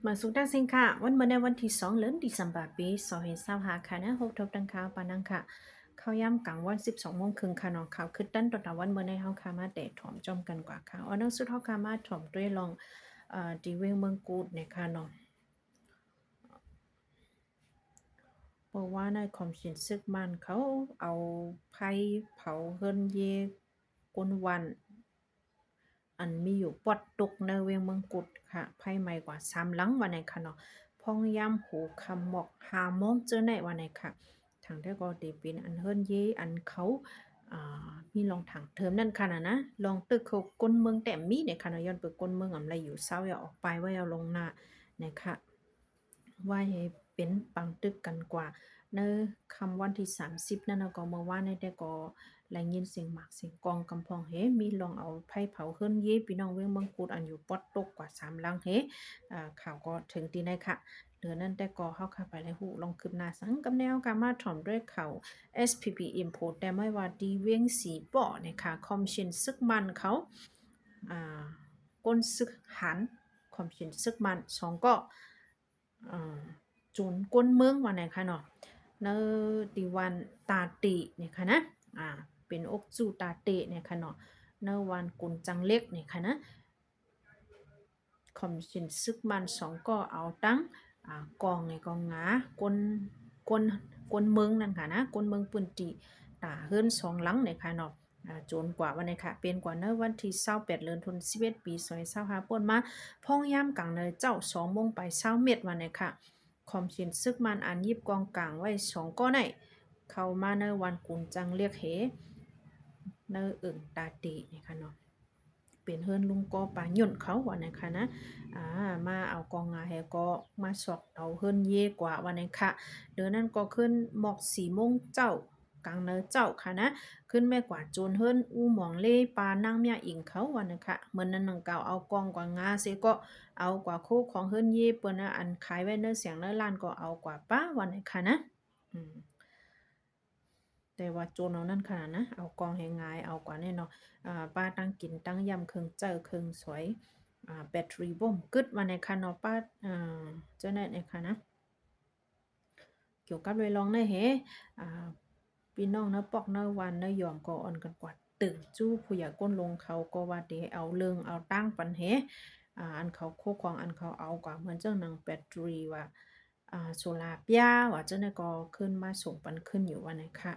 มาสุดท้ายสิงค่ะวันเมื่อในวันที่2 เดือน ธันวาคมปี2025ค่ะนะพบทบดังข่าวปานังค่ะเข้าย่ำกลางวัน12 โมงครึ่งค่ะน้องข่าวคือตั้นต่อวันเมื่อในเฮาค่ะมาแต่ถ่อมจอมกันกว่าค่ะเอานังสุดเฮาค่ะมาถ่อมด้วยลองดีเวงเมืองกูดเนี่ยค่ะเนาะเพราะว่าในคอมชินซึกมันเขาเอาไผ่เผาเฮิรนเยกวนวันอันมีอยู่ปอดตุกในเวียงเมืองกุดค่ะไพ่ใหม่กว่า3 หลังวันไหนค่ะเนาะพ่องยามหูคำหมอก5 โมงเจอในวันไหนค่ะทางได้ก็ตีเป็นอันเฮิรนเยอันเขามีลองถังเทิมนั่นค่ะนะลองตึกเขาก้นเมืองแต่มีเนี่ยค่ะเนาะย้อนเปิดก้นเมืองอำไรอยู่เศร้าอย่าออกไปว่าอย่าลงหน้านะคะว่าให้เป็นปังตึกกันกว่าเนอคำวันที่30นั่นนะก็เมื่อวานในแต่ก็แลงยินเสียงหมากเสียงกองกำพองเฮมีลองเอาไผ่เผาขึ้นเย่พี่น้องเว้งเมืองกูดอันอยู่ปอดตกกว่า3 หลังเฮข่าวก็ถึงตีได้ค่ะเหลือนั่นแต่ก็เข้าค่ะไปแล้วหูลองคืบหน้าสังกับแนวการมาถ่อมด้วยข่าว SPP Import แต่ไม่ว่าดีเวียงสีป่อนะคะคอมชินซึกมันเขาอ่าก้นซึกหันคอมชินซึกมัน2ก็จูนก้นเมืองว่าไหนคะเนาะเนอติวันตาติเนี่ยค่ะนะเป็นอกจูตาเตเนี่ยค่ะเนาะเนอวันกุนจังเล็กเนี่ยค่ะนะคอมชินซึกมัน2ก็เอาตั้งกองในกองงากนกนกนเมืองนั่นค่ะนะกนเมืองปืนติตาเฮิรน2 หลังเนี่ยค่ะเนาะโจนกว่าวันนี้ค่ะเป็นกว่าเนอวันที่28เดือนธันวาคมปี2025ป่นมาพ่องย่ำกลางเนยเจ้า2 โมงไป20 เมตรวันนี้ค่ะคอมชินซึกมันอันยิบกองกลางไว้2ก้อนไหนเข้ามาในวันกุนจังเรียกเหเนออึ่งตาตีนี่ค่ะเนาะเป็นเฮิรนลุงก็ป่าย่นเขาว่านะคะนะมาเอากองงาแฮก็มาสอกเอาเฮิรนเย่กว่าวันนี้ค่ะเดือนนั้นก็ขึ้นหมอก4 โมงเจ้ากลางเนอเจ้าค่ะนะขึ้นแม่กว่าโจนเฮิรนอูหมองเล่ปานั่งเมียอิงเขาวันนี้ค่ะเหมือนนั้นนังเก่าเอากองกว่างาเสก็เอากว่าโคของเฮิรนเย่เปิ้นอันขายไว้เนื้อเสียงเนื้อล้านก็เอากว่าป้าวันนี้ค่ะนะอืม แต่ว่าโจรเอานั่นขนาดนะเอากองให้งายเอากว่าแน่เนาะป้าตั้งกินตั้งยำเครื่องเจอเครื่องสวยแบตเตอรี่บ่มกึดมาในคันเนาะป้าเจ้าแน่ในคันนะเกี่ยวกับเลยลองได้เฮพี่น้องเนาะปอกเนาะวันเนาะยอมก็อ่อนกันกว่าตึงจู้ผู้ใหญ่ก้นลงเขาก็ว่าเดเอาเรื่องเอาตั้งปันเฮอันเขาโคของอันเขาเอากว่าเหมือนเจ้าหนังแบตเตอรี่ว่าโซลาร์ป้าว่าเจ้าเนี่ยก็ขึ้นมาส่งปันขึ้นอยู่วันไหนค่ะ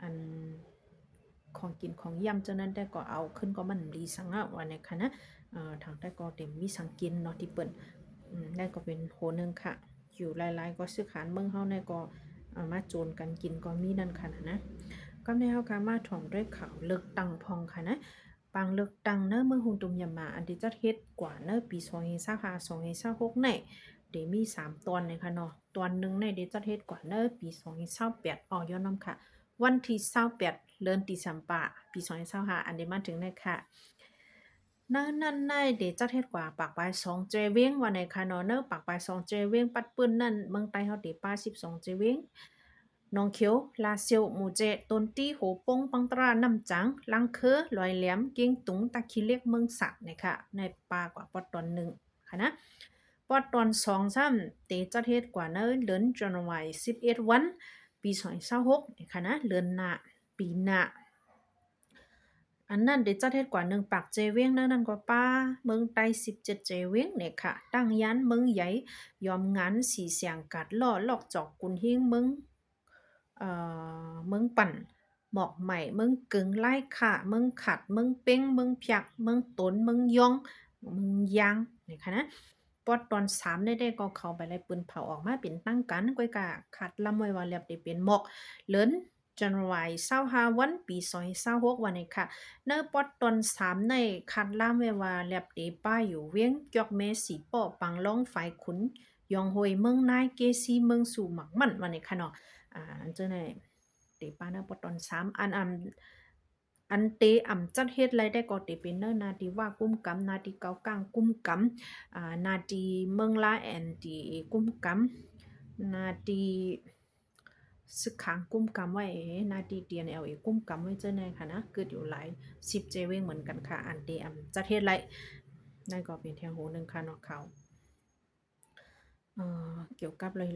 อันของกินของย่ำเจ้านั้นได้ก็เอาขึ้นก็มันดีสังอ่ะว่าในคะนะทางได้ก็เต็มมีสังกินเนาะที่เปิ้นได้ก็เป็นโหนึงค่ะอยู่หลายๆก็ซื้อขานเมืองเฮาในก็มาโจรกันกินก็มีนั่นค่ะนะก็ในเฮาค่ะมาถ่อมด้วยข่าวเลือกตั้งพองค่ะนะปางเลือกตั้งเนอะเมืองฮุงตุมยามาอันที่จัดเฮ็ดกว่าเนอะปี2025 2026ในเดมี3 ตอนเลยค่ะเนาะตอนหนึงในเดจัดเฮ็ดกว่าเนอะปี2028ย้อนนำค่ะ วันที่28เดือนตุลาคมปี2025อันนี้มาถึงในค่ะนั่นในเดจัดเฮ็ดกว่าปากปลาย2เจเวงวันไหนค่ะเนาะเนอะปากปลาย2เจเวงปัดปื้นนั่นเมืองใต้เฮาเดป้า12เจเวงน้องเขียวลาเซียวหมู่เจต้นตี้โหปงปังตราน้ำจังลังเคอลอยแหลมเกียงตุงตะคิเล็กเมืองสักนะคะในป่ากว่าปอดตอน1ค่ะนะปอดตอน2ซ้ำเตจัดเฮ็ดกว่าเนอะเดือนจันวาคม11วันปี2026นี่ค่ะนะเดือนหน้าปีหน้าอันนั้นเดี๋ยวจัดเฮ็ดกว่า1ปากเจเวียงนั่นก็ป้าเมืองใต้17เจเวียงเนี่ยค่ะตั้งยันเมืองใหญ่ยอมงานสีเสียงกัดล่อลอกจอกกุนหิ้งเมืองปั่นหมอกใหม่เมืองกึ่งไล่ค่ะเมืองขัดเมืองเป้งเมืองเพียกเมืองตนเมืองยองเมืองยางนี่ค่ะนะปอดตอน3ได้ก็เข้าไปไล่ปืนเผาออกมาเป็นตั้งกันก้อยกะขัดลำไว้ว่าเรียบได้เป็นหมอกเลินจันวาย25วันปี2026วันนี้ค่ะเนอปอดตอน3ในคัดล่ามไว้ว่าเรียบได้ป้าอยู่เวียงจอกเมสีป้อปังล่องฝ่ายขุนยองหวยเมืองนายเกซีเมืองสู่หมักมันวันนี้ค่ะเนาะ เจ้าไหนตีป้าเนอปตอน3อันเตจัดเฮ็ดไรได้ก็เตเป็นเนอนาดีว่ากุ้มกำนาดีเกากลางกุ้มกำนาดีเมืองลาแอนดีกุ้มกำนาดีสึกขางกุ้มกำไว้นาดีเดียนกุ้มกำไว้เจ้าไหนค่ะนะเกิดอยู่หลาย10เจเวงเหมือนกันค่ะอันเตจัดเฮ็ดไร นั่นก็เป็นแทงหูหนึ่งค่ะเนาะเขาเกี่ยวกับเลย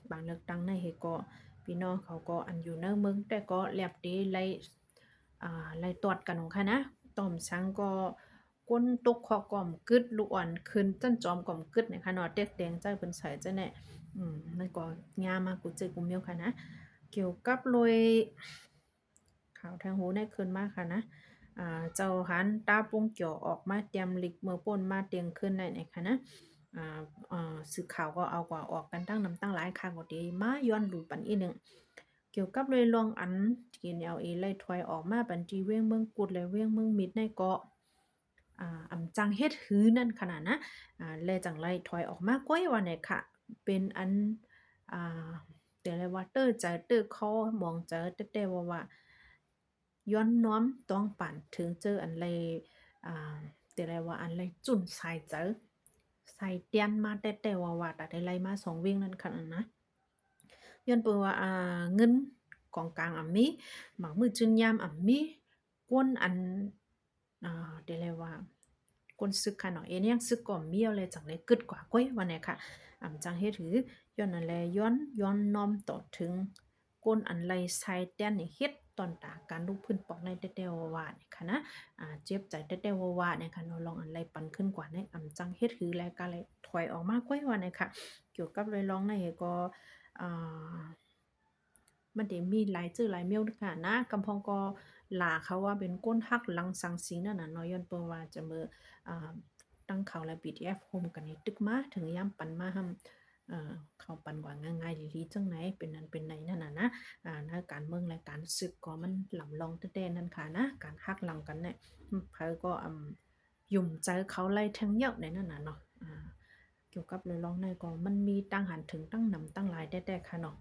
บางเลือกตั้งในเฮก็พี่น้องเขาก็อันอยู่เนอเมืองแต่ก็แลบดีไล่ไล่ตรวจกันของค่ะนะต่อมช้างก็ก้นตกคอก่อมกึดลูกอ่อนขึ้นจั้นจอมก่อมกึดนะคะเนาะเด็กแดงใจเพิ่นใส่จ้ะแน่นั่นก็ยามากูเจอกูเมียวค่ะนะเกี่ยวกับเลย ข่าวทางหูได้คืนมากค่ะนะเจ้าหันตาปุ้งเกี่ยวออกมาเตรียมลิกเมื่อป่นมาเตียงขึ้นได้ไหนคะนะอ่าสื่อข่าวก็เอากว่าออกกันตั้งนำตั้งหลายค่ะก็ดีมาย้อนดูปันอีกหนึ่งเกี่ยวกับเลยลองอันกินเอาเอไล่ถอยออกมาบันทีเว้งเมืองกุดและเว้งเมืองมิดในเกาะอำจังเฮ็ดหื้อนั่นขนาดนะเลยจังไรถอยออกมาก้อยว่าไหนค่ะเป็นอันอ่าแต่เลยว่าเตอร์ใจเตอร์คอมองเจอแต่ว่าย้อนน้อมต้องปั่นถึงเจออันเลยแต่ไรว่าอันเลยจุ่นใส่เจอใส่เตียนมาแต่ว่าแต่ได้ไรมาสองเว้งนั่นขนาดนะย้อนเปิดว่าเงินกองกลางมีหมักมือจุนยามมีกวนอันเดี๋ยวเลยว่าก้นซึกค่ะเนาะเอ็นยังซึกก่อมเมียวเลยจังเลยกึดกว่าก้อยวันไหนค่ะจังเฮ็ดถือย้อนนั่นแลย้อนน้อมต่อถึงก้นอันไรใส่แต้นนี่เฮ็ดตอนตาการลูกพื้นปอกในเต้ๆว่าๆนี่ค่ะนะเจ็บใจเต้ๆว่าๆเนี่ยค่ะเนาะลองอันไรปันขึ้นกว่าในจังเฮ็ดถือแล้วก็เลยถอยออกมาก้อยว่าเนี่ยค่ะเกี่ยวกับเลยร้องในก็อ่า มันได้มีหลายจื้อหลายเมี่ยวด้วยกันนะกำพองก็หลาเขาว่าเป็นก้นฮักหลังสังสิงนั่นน่ะเนาะย้อนเปิ้นว่าจะมืออ่าตั้งเขาและ BTF โฮมกันนี่ตึกมาถึงยามปันมาหเขาปันกว่าง่ายๆดีๆจังไหนเป็นนั้นเป็นไหนนั่นน่ะนะในการเมืองและการศึกก็มันหล่ำลองแต่ๆนั่นค่ะนะการฮักหลังกันเนี่ยเผอก็ยุ่มใจเขาไล่ทั้งเหยาะในนั่นน่ะเนาะเกี่ยวกับเรื่องร้องในก็มันมีตั้งหันถึงตั้งนำตั้งหลายแต่ๆค่ะเนาะ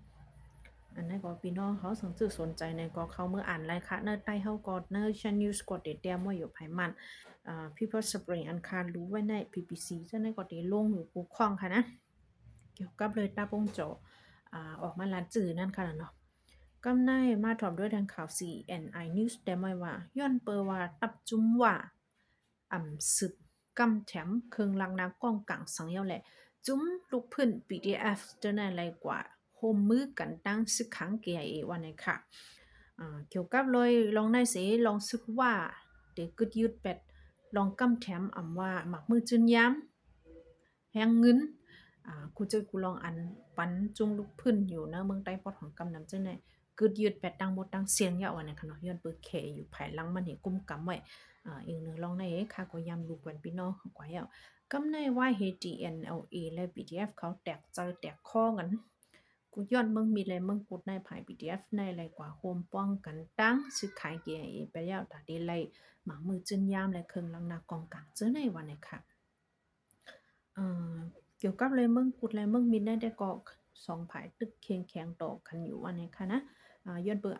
อันนั้นก็พี่น้องเขาสนใจในก็เขาเมื่ออ่านรายค่ะเนอใต้เฮาก็เนอชันนิวส์ก็เตรียมไว้อยู่ภายมันPeople Spring อันคารรู้ไว้ใน PPC เจ้าในก็ได้ลงอยู่กูคล้องค่ะนะเกี่ยวกับเลยตาปงโจออกมาลานจื่อนั่นค่ะเนาะกำในมาถอมด้วยทางข่าว CNI News ได้ไหมว่าย้อนเปอว่าตับจุ้มว่าสึกกำแถมเคืองลังนาก้องกังสังเยาแหละจุ้มลูกพื้น PDF เจ้าในไรกว่า โฮมมือกันตั้งซึกขังเกียเอวันนี้ค่ะเกี่ยวกับเลยลองได้เสลองซึกว่าเด็กกึดยืดเป็ดลองกำแถมว่าหมักมือจุนย้ำแหงเงินกูเจอกูลองอันปันจุงลูกพื้นอยู่นะเมืองใต้ปอดของกำนำเจ้าเนี่ยกึดยืดเป็ดตั้งหมดตั้งเสียงยาววันนี้ค่ะเนาะย้อนเปิดเคอยู่ภายหลังมันเห็นกุมกำไว้อีกหนึ่งลองได้ค่ะก็ยำลูกวันพี่น้องของกว่าเอากำในว่า HDNLA และ BTF เขาแตกใจแตกข้อกัน กูย้อนมึงมีอะไรมึงกดในภาย PDF ในอะไรกว่าโฮมป้องกันตั้งซื้อขายเกียร์ไปแล้วตาดีไลหมามือจึนยามและเครื่องลังนากองกลางเจอในวันนี้ค่ะเอ่อเกี่ยวกับเลยมึงกุดเลยมึงมีได้ได้ก็สองภายตึกเคียงแข็งต่อกันอยู่วันนี้ค่ะนะย้อนเบอร์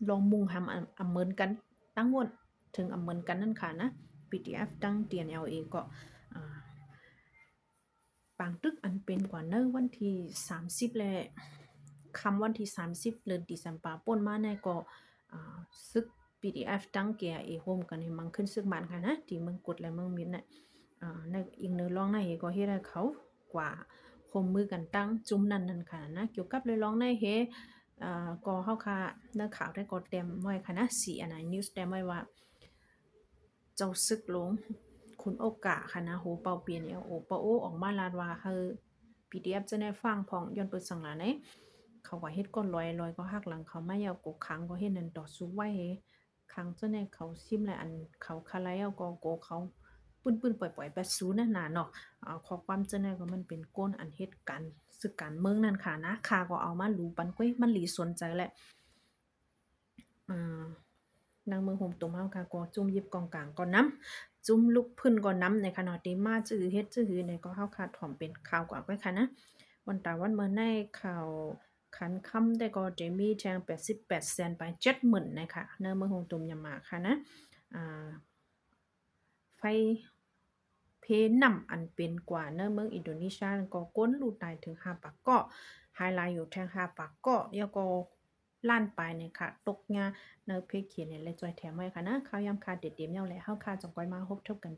ลองมุงหำเหมือนกันตั้งหมดถึงเหมือนกันนั่นค่ะนะ PDF ตั้ง TNLA ก็อ่า ปางตึกอันเป็นกว่าเนอวันที่30แลคำวันที่30เดือนธันวาป่นมาในก็ซึก PDF ตั้งเกียร์เอโฮมกันในมังขึ้นซึกมันค่ะนะที่เมืองกดและเมืองมินน่ะในอีกเนื้อร้องในก็เฮ็ดให้เขากว่าโฮมมือกันตั้งจุ่มนั่นค่ะนะเกี่ยวกับเลยร้องในเฮก็เฮาค่ะเนื้อข่าวได้ก็เต็มไว้ค่ะนะ CNI News เต็มไว้ว่า เจ้าซึกหลงคุณโอกาค่ะนะโหเป่าเปลี่ยนโอปะโอออกมาลาดว่าเฮอ PDF จะได้ฟังพองย้อนเปิดสังหลาไหนเขาว่าเฮ็ดก้อนลอยก็หักหลังเขาไม่เอากกขังก็เฮ็ดนั่นต่อสู้ไว้ขังเจ้าในเขาซิมและอันเขาคาไลเอาก็โกเขาปื้นๆปล่อยๆแบบซูนั่นน่ะเนาะข้อความเจ้าในก็มันเป็นก้นอันเฮ็ดกันศึกการเมืองนั่นค่ะนะค่าก็เอามารู้ปันก้อยมันหลีสนใจแหละอ่านางเมืองโฮมตุ่มเฮาค่ะก็จุ่มยิบกองกลางก็น้ำจุ่มลุกพื้นก็น้ำในขณะที่มาจื้อเฮ็ดจื้อหือในก็เฮาค่ะถ่อมเป็นข่าวกว่าก็ค่ะนะวันตาวันเมื่อในข่าวขันค่ำได้ก็จะมีแทง88เซนไป70,000นะคะเนอเมืองโฮมตุ่มยามาค่ะนะอ่าไฟเพนำอันเป็นกว่าเนอเมืองอินโดนีเซียก็ก้นลูตายถึง5ปากเกาะไฮไลท์อยู่แทง5ปากเกาะแล้วก็ล้านปลายเนี่ยค่ะตกงาเนอเพจเขียนเนี่ยเลยจอยแถมไว้ค่ะนะข้าวยำค่ะเด็ดเดียมเยาแหละเฮาค่ะจงก้อยมาพบทบกัน